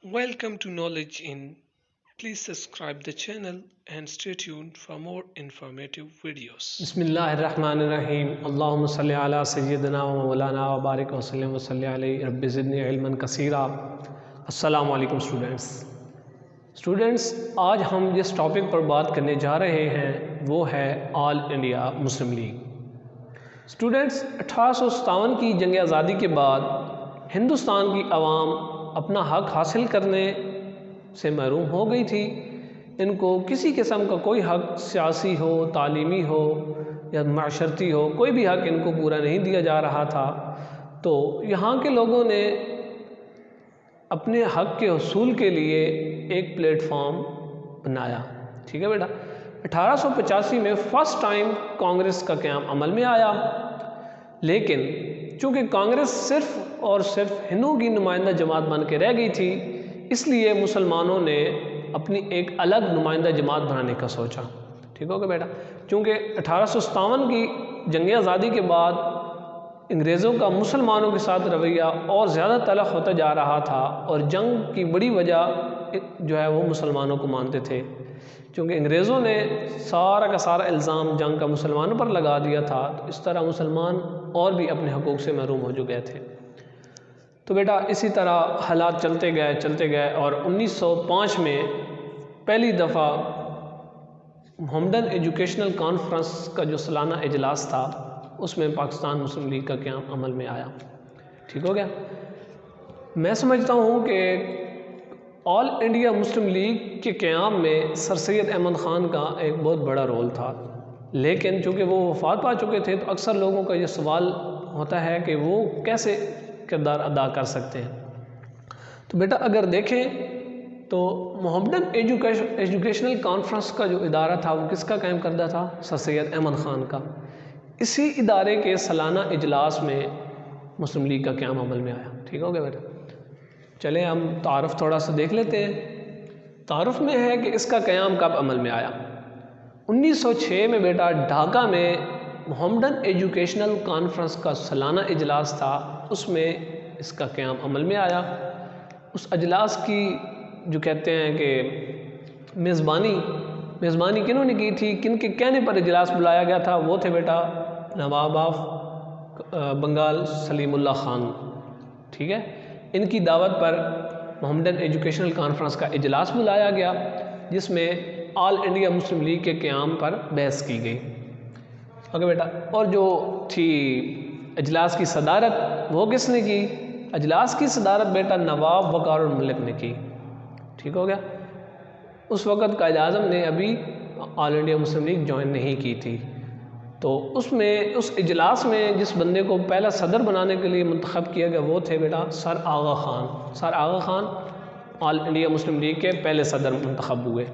Welcome to Knowledge In. Please subscribe the channel and stay tuned for more informative videos. بسم اللہ الرحمن الرحیم اللہم صلی علی سیدنا و مولانا و بارک وسلم وصلی علیہ رب زدنی علما کثیرا۔ السلام علیکم اسٹوڈنٹس، آج ہم جس ٹاپک پر بات کرنے جا رہے ہیں وہ ہے آل انڈیا مسلم لیگ۔ اسٹوڈنٹس، 1857 کی جنگ آزادی کے بعد ہندوستان کی عوام اپنا حق حاصل کرنے سے محروم ہو گئی تھی۔ ان کو کسی قسم کا کوئی حق، سیاسی ہو، تعلیمی ہو یا معاشرتی ہو، کوئی بھی حق ان کو پورا نہیں دیا جا رہا تھا۔ تو یہاں کے لوگوں نے اپنے حق کے حصول کے لیے ایک پلیٹ فارم بنایا، ٹھیک ہے بیٹا۔ 1885 میں فرسٹ ٹائم کانگریس کا قیام عمل میں آیا، لیکن چونکہ کانگریس صرف اور صرف ہندوؤں کی نمائندہ جماعت بن کے رہ گئی تھی، اس لیے مسلمانوں نے اپنی ایک الگ نمائندہ جماعت بنانے کا سوچا، ٹھیک ہوگا بیٹا۔ چونکہ 1857 کی جنگ آزادی کے بعد انگریزوں کا مسلمانوں کے ساتھ رویہ اور زیادہ تلخ ہوتا جا رہا تھا، اور جنگ کی بڑی وجہ جو ہے وہ مسلمانوں کو مانتے تھے، چونکہ انگریزوں نے سارا کا سارا الزام جنگ کا مسلمانوں پر لگا دیا تھا، تو اس طرح مسلمان اور بھی اپنے حقوق سے محروم ہو چکے تھے۔ تو بیٹا اسی طرح حالات چلتے گئے اور 1905 میں پہلی دفعہ محمدن ایجوکیشنل کانفرنس کا جو سالانہ اجلاس تھا، اس میں پاکستان مسلم لیگ کا قیام عمل میں آیا، ٹھیک ہو گیا۔ میں سمجھتا ہوں کہ آل انڈیا مسلم لیگ کے قیام میں سر سید احمد خان کا ایک بہت بڑا رول تھا، لیکن چونکہ وہ وفات پا چکے تھے تو اکثر لوگوں کا یہ سوال ہوتا ہے کہ وہ کیسے کردار ادا کر سکتے ہیں۔ تو بیٹا اگر دیکھیں تو محمدن ایجوکیشنل کانفرنس کا جو ادارہ تھا وہ کس کا قائم کردہ تھا؟ سر سید احمد خان کا۔ اسی ادارے کے سالانہ اجلاس میں مسلم لیگ کا قیام عمل میں آیا، ٹھیک ہو گیا بیٹا۔ چلیں ہم تعارف تھوڑا سا دیکھ لیتے ہیں۔ تعارف میں ہے کہ اس کا قیام کب عمل میں آیا۔ 1906 میں بیٹا ڈھاکہ میں محمدن ایجوکیشنل کانفرنس کا سالانہ اجلاس تھا، اس میں اس کا قیام عمل میں آیا۔ اس اجلاس کی جو کہتے ہیں کہ میزبانی کنہوں نے کی تھی، کن کے کہنے پر اجلاس بلایا گیا تھا؟ وہ تھے بیٹا نواب آف بنگال سلیم اللہ خان، ٹھیک ہے۔ ان کی دعوت پر محمدن ایجوکیشنل کانفرنس کا اجلاس بلایا گیا، جس میں آل انڈیا مسلم لیگ کے قیام پر بحث کی گئی، اوکے بیٹا۔ اور جو تھی اجلاس کی صدارت وہ کس نے کی؟ اجلاس کی صدارت بیٹا نواب وقار الملک نے کی، ٹھیک ہو گیا۔ اس وقت قائد اعظم نے ابھی آل انڈیا مسلم لیگ جوائن نہیں کی تھی۔ تو اس اجلاس میں جس بندے کو پہلا صدر بنانے کے لیے منتخب کیا گیا وہ تھے بیٹا سر آغا خان۔ سر آغا خان آل انڈیا مسلم لیگ کے پہلے صدر منتخب ہوئے۔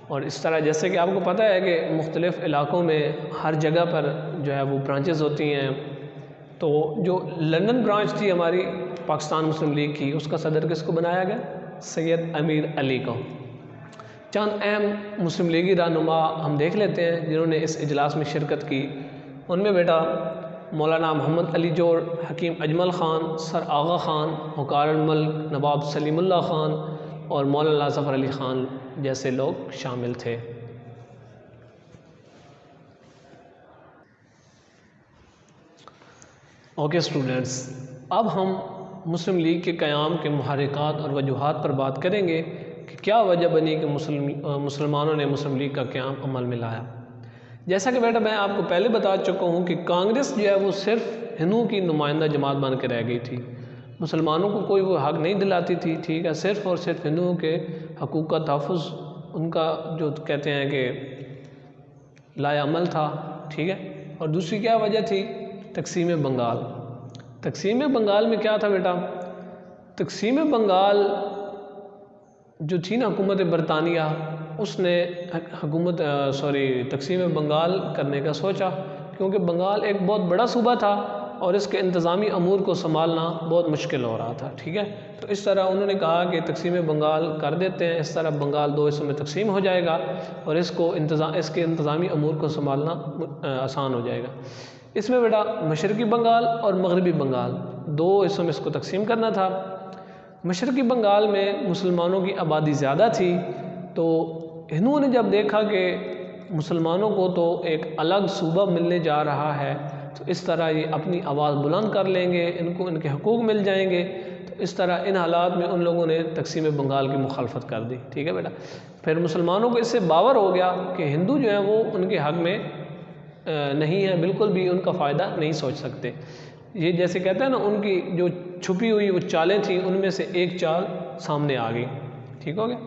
اور اس طرح جیسے کہ آپ کو پتہ ہے کہ مختلف علاقوں میں ہر جگہ پر جو ہے وہ برانچز ہوتی ہیں، تو جو لندن برانچ تھی ہماری پاکستان مسلم لیگ کی، اس کا صدر کس کو بنایا گیا؟ سید امیر علی کو۔ چند اہم مسلم لیگی رہنما ہم دیکھ لیتے ہیں جنہوں نے اس اجلاس میں شرکت کی۔ ان میں بیٹا مولانا محمد علی جوڑ، حکیم اجمل خان، سر آغا خان، وقار الملک، نواب سلیم اللہ خان اور مولانا ظفر علی خان جیسے لوگ شامل تھے۔ اوکے اسٹوڈنٹس، اب ہم مسلم لیگ کے قیام کے محرکات اور وجوہات پر بات کریں گے کہ کیا وجہ بنی کہ مسلمانوں نے مسلم لیگ کا قیام عمل میں لایا۔ جیسا کہ بیٹا میں آپ کو پہلے بتا چکا ہوں کہ کانگریس جو ہے وہ صرف ہندوؤں کی نمائندہ جماعت بن کے رہ گئی تھی، مسلمانوں کو کوئی وہ حق نہیں دلاتی تھی، ٹھیک ہے۔ صرف اور صرف ہندوؤں کے حقوق کا تحفظ ان کا جو کہتے ہیں کہ لایا عمل تھا، ٹھیک ہے۔ اور دوسری کیا وجہ تھی؟ تقسیم بنگال۔ تقسیم بنگال میں کیا تھا بیٹا؟ تقسیم بنگال جو تھی نا حکومت برطانیہ، اس نے تقسیم بنگال کرنے کا سوچا، کیونکہ بنگال ایک بہت بڑا صوبہ تھا اور اس کے انتظامی امور کو سنبھالنا بہت مشکل ہو رہا تھا، ٹھیک ہے۔ تو اس طرح انہوں نے کہا کہ تقسیم بنگال کر دیتے ہیں، اس طرح بنگال 2 حصوں میں تقسیم ہو جائے گا اور اس کے انتظامی امور کو سنبھالنا آسان ہو جائے گا۔ اس میں بیٹا مشرقی بنگال اور مغربی بنگال 2 حصوں میں اس کو تقسیم کرنا تھا۔ مشرقی بنگال میں مسلمانوں کی آبادی زیادہ تھی، تو ہندوؤں نے جب دیکھا کہ مسلمانوں کو تو ایک الگ صوبہ ملنے جا رہا ہے، تو اس طرح یہ اپنی آواز بلند کر لیں گے، ان کو ان کے حقوق مل جائیں گے، تو اس طرح ان حالات میں ان لوگوں نے تقسیم بنگال کی مخالفت کر دی، ٹھیک ہے بیٹا۔ پھر مسلمانوں کو اس سے باور ہو گیا کہ ہندو جو ہیں وہ ان کے حق میں نہیں ہے، بالکل بھی ان کا فائدہ نہیں سوچ سکتے۔ یہ جیسے کہتے ہیں نا، ان کی جو چھپی ہوئی وہ چالیں تھیں، ان میں سے ایک چال سامنے آ گئی، ٹھیک ہو گیا۔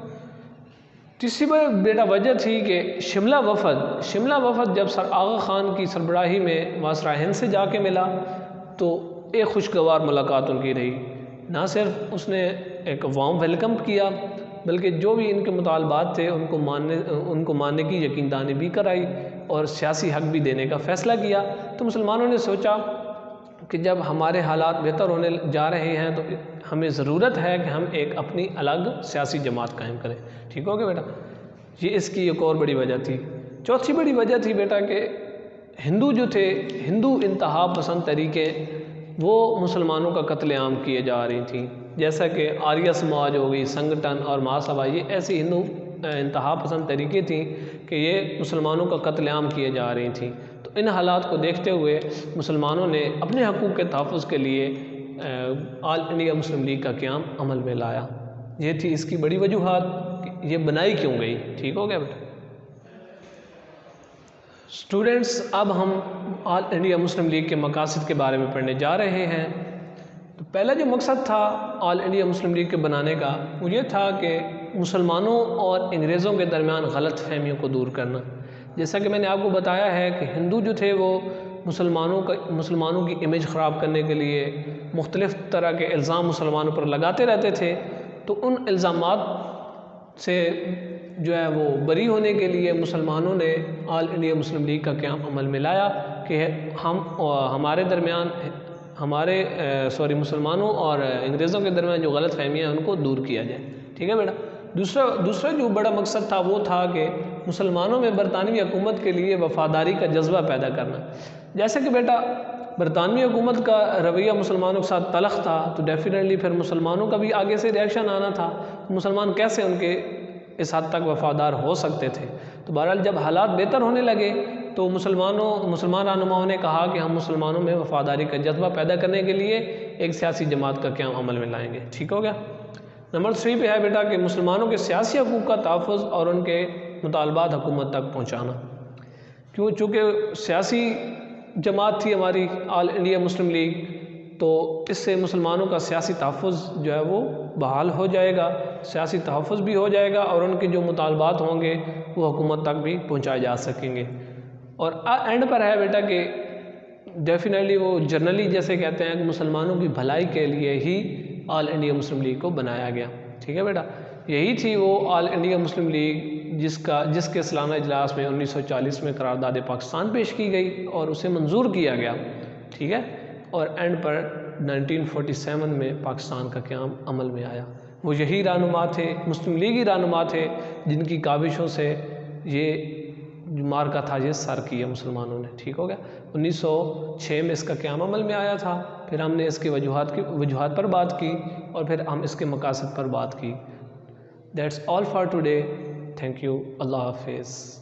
تیسری بیٹا وجہ تھی کہ شملہ وفد جب سر آغا خان کی سربراہی میں وائسرائے ہند سے جا کے ملا تو ایک خوشگوار ملاقات ان کی رہی۔ نہ صرف اس نے ایک وارم ویلکم کیا، بلکہ جو بھی ان کے مطالبات تھے ان کو ماننے کی یقین دہانی بھی کرائی اور سیاسی حق بھی دینے کا فیصلہ کیا۔ تو مسلمانوں نے سوچا کہ جب ہمارے حالات بہتر ہونے جا رہے ہیں تو ہمیں ضرورت ہے کہ ہم ایک اپنی الگ سیاسی جماعت قائم کریں، ٹھیک ہو گیا بیٹا۔ یہ اس کی ایک اور بڑی وجہ تھی۔ چوتھی بڑی وجہ تھی بیٹا کہ ہندو جو تھے، ہندو انتہا پسند طریقے، وہ مسلمانوں کا قتل عام کیے جا رہی تھیں، جیسا کہ آریہ سماج ہو گئی، سنگٹن اور مہاسبھا، یہ ایسی ہندو انتہا پسند طریقے تھیں کہ یہ مسلمانوں کا قتل عام کیے جا رہی تھیں۔ تو ان حالات کو دیکھتے ہوئے مسلمانوں نے اپنے حقوق کے تحفظ کے لیے آل انڈیا مسلم لیگ کا قیام عمل میں لایا۔ یہ تھی اس کی بڑی وجوہات کہ یہ بنائی کیوں گئی، ٹھیک ہو گیا بیٹا۔ اسٹوڈنٹس، اب ہم آل انڈیا مسلم لیگ کے مقاصد کے بارے میں پڑھنے جا رہے ہیں۔ تو پہلا جو مقصد تھا آل انڈیا مسلم لیگ کے بنانے کا، وہ یہ تھا کہ مسلمانوں اور انگریزوں کے درمیان غلط فہمیوں کو دور کرنا۔ جیسا کہ میں نے آپ کو بتایا ہے کہ ہندو جو تھے وہ مسلمانوں کی امیج خراب کرنے کے لیے مختلف طرح کے الزام مسلمانوں پر لگاتے رہتے تھے، تو ان الزامات سے جو ہے وہ بری ہونے کے لیے مسلمانوں نے آل انڈیا مسلم لیگ کا قیام عمل میں لایا کہ ہمارے درمیان مسلمانوں اور انگریزوں کے درمیان جو غلط فہمیاں ہیں ان کو دور کیا جائے، ٹھیک ہے بیٹا۔ دوسرا جو بڑا مقصد تھا وہ تھا کہ مسلمانوں میں برطانوی حکومت کے لیے وفاداری کا جذبہ پیدا کرنا۔ جیسے کہ بیٹا برطانوی حکومت کا رویہ مسلمانوں کے ساتھ تلخ تھا، تو ڈیفینیٹلی پھر مسلمانوں کا بھی آگے سے ریئیکشن آنا تھا، مسلمان کیسے ان کے اس حد تک وفادار ہو سکتے تھے۔ تو بہرحال جب حالات بہتر ہونے لگے تو مسلمان رہنماؤں نے کہا کہ ہم مسلمانوں میں وفاداری کا جذبہ پیدا کرنے کے لیے ایک سیاسی جماعت کا قیام عمل میں لائیں گے، ٹھیک ہو گیا۔ نمبر 3 پہ ہے بیٹا کہ مسلمانوں کے سیاسی حقوق کا تحفظ اور ان کے مطالبات حکومت تک پہنچانا۔ چونکہ سیاسی جماعت تھی ہماری آل انڈیا مسلم لیگ، تو اس سے مسلمانوں کا سیاسی تحفظ جو ہے وہ بحال ہو جائے گا، سیاسی تحفظ بھی ہو جائے گا اور ان کے جو مطالبات ہوں گے وہ حکومت تک بھی پہنچائے جا سکیں گے۔ اور اینڈ پر ہے بیٹا کہ ڈیفینیٹلی وہ جنرلی جیسے کہتے ہیں کہ مسلمانوں کی بھلائی کے لیے ہی آل انڈیا مسلم لیگ کو بنایا گیا، ٹھیک ہے بیٹا۔ یہی تھی وہ آل انڈیا مسلم لیگ جس کے سالانہ اجلاس میں 1940 میں قرارداد پاکستان پیش کی گئی اور اسے منظور کیا گیا، ٹھیک ہے، اور اینڈ پر 1947 میں پاکستان کا قیام عمل میں آیا۔ وہ یہی رہنما تھے، مسلم لیگی رہنما تھے، جن کی کاوشوں سے یہ مارکا تھا یہ سر کیا مسلمانوں نے، ٹھیک ہو گیا۔ 1906 میں اس کا قیام عمل میں آیا تھا، پھر ہم نے اس کی وجوہات پر بات کی اور پھر ہم اس کے مقاصد پر بات کی۔ That's all for today, thank you, اللہ حافظ۔